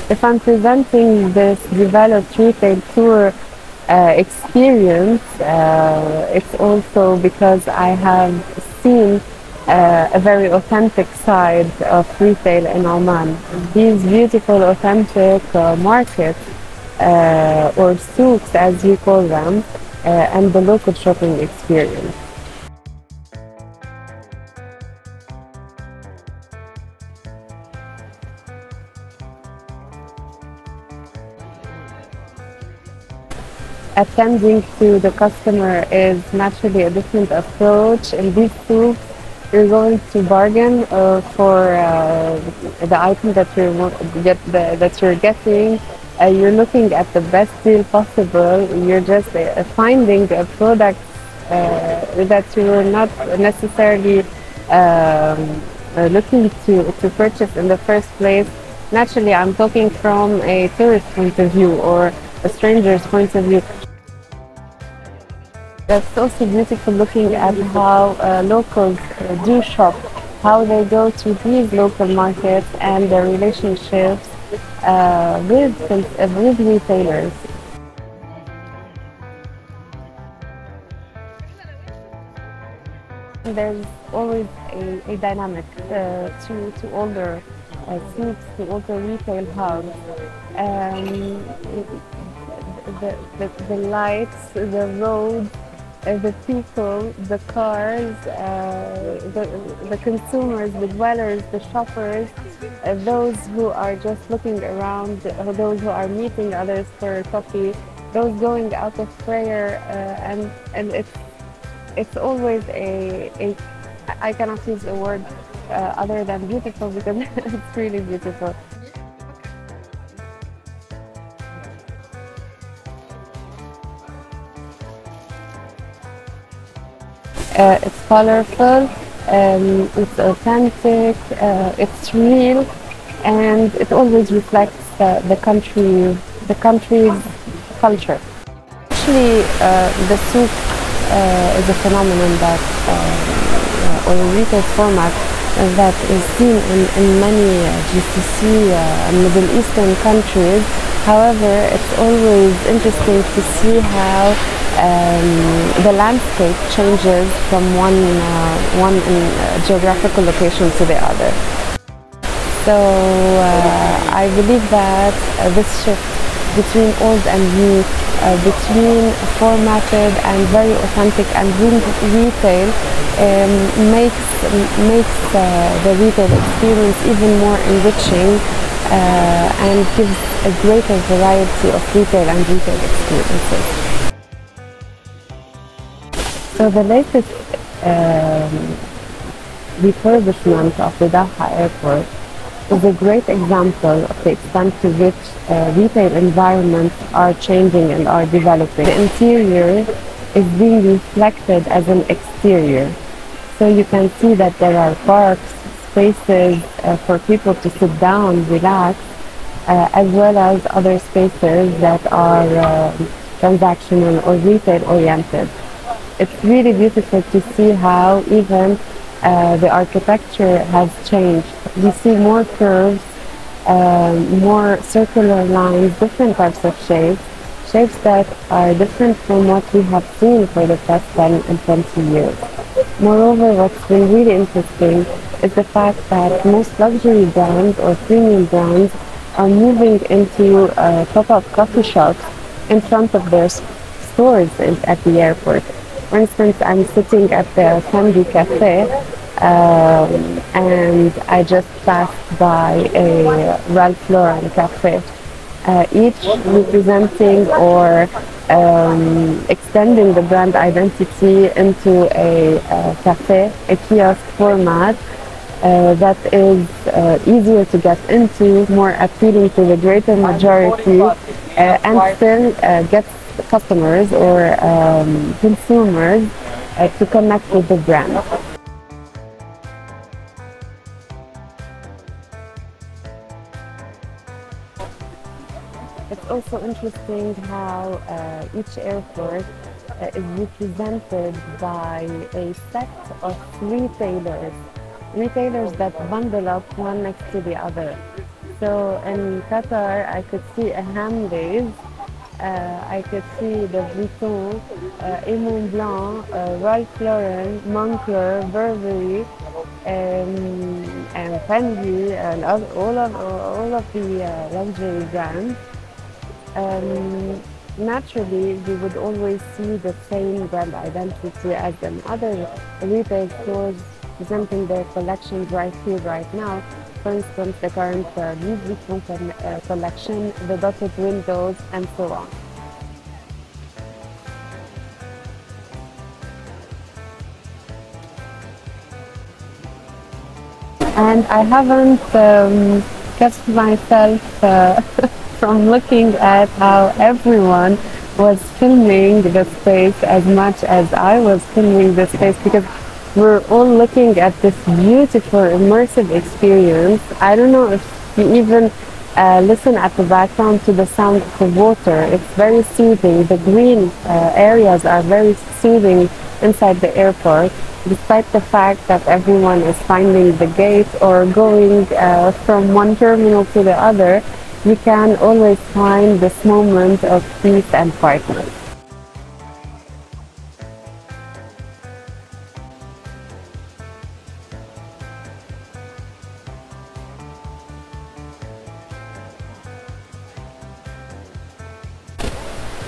If I'm presenting this developed retail tour experience, it's also because I have seen a very authentic side of retail in Oman. These beautiful, authentic markets, or souks as we call them, and the local shopping experience. Attending to the customer is naturally a different approach. In these souks, you're going to bargain for the item that that you're getting. You're looking at the best deal possible. You're just finding a product that you're not necessarily looking to purchase in the first place. Naturally, I'm talking from a tourist point of view or a stranger's point of view. That's also beautiful looking at how locals do shop, how they go to these local markets and their relationships with retailers. There's always a dynamic to older souks, to older retail hubs. The lights, the roads, the people, the cars, the consumers, the dwellers, the shoppers, those who are just looking around, those who are meeting others for coffee, those going out of prayer, and it's always I cannot use a word other than beautiful because it's really beautiful. It's colorful, it's authentic, it's real, and it always reflects the country's culture. Actually, the souk is a phenomenon that, or a retail format that is seen in many GCC and Middle Eastern countries. However, it's always interesting to see how the landscape changes from one geographical location to the other. So I believe that this shift between old and new, between formatted and very authentic and retail, makes the retail experience even more enriching and gives a greater variety of retail and retail experiences. So the latest refurbishment of the Doha airport is a great example of the extent to which retail environments are changing and are developing. The interior is being reflected as an exterior. So you can see that there are parks, spaces for people to sit down, relax, as well as other spaces that are transactional or retail oriented. It's really beautiful to see how even the architecture has changed. We see more curves, more circular lines, different types of shapes that are different from what we have seen for the past 10 and 20 years. Moreover, what's been really interesting is the fact that most luxury brands or premium brands are moving into pop-up coffee shops in front of their stores at the airport. For instance, I'm sitting at the Fendi Cafe and I just passed by a Ralph Lauren cafe, each representing or extending the brand identity into a cafe, a kiosk format that is easier to get into, more appealing to the greater majority, and still gets customers or consumers to connect with the brand. It's also interesting how each airport is represented by a set of retailers that bundle up one next to the other. So in Qatar, I could see a ham days. I could see the Vuitton, Aimon Blanc, Ralph Lauren, Moncler, Burberry, and Fendi, and all of the luxury brands. Um, Naturally, we would always see the same brand identity as in other retail stores presenting their collections right here, right now. For instance, the current Louis Vuitton collection, the dotted windows, and so on. And I haven't kept myself from looking at how everyone was filming the space as much as I was filming the space, because we're all looking at this beautiful immersive experience. I don't know if you even listen at the background to the sound of the water. It's very soothing. The green areas are very soothing inside the airport, despite the fact that everyone is finding the gate or going from one terminal to the other. You can always find this moment of peace and quietness.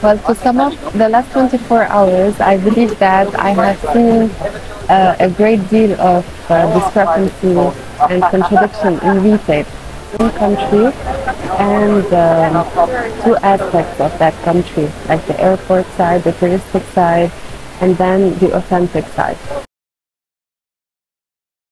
Well, to sum up the last 24 hours, I believe that I have seen a great deal of discrepancy and contradiction in retail in country, and two aspects of that country, like the airport side, the touristic side, and then the authentic side.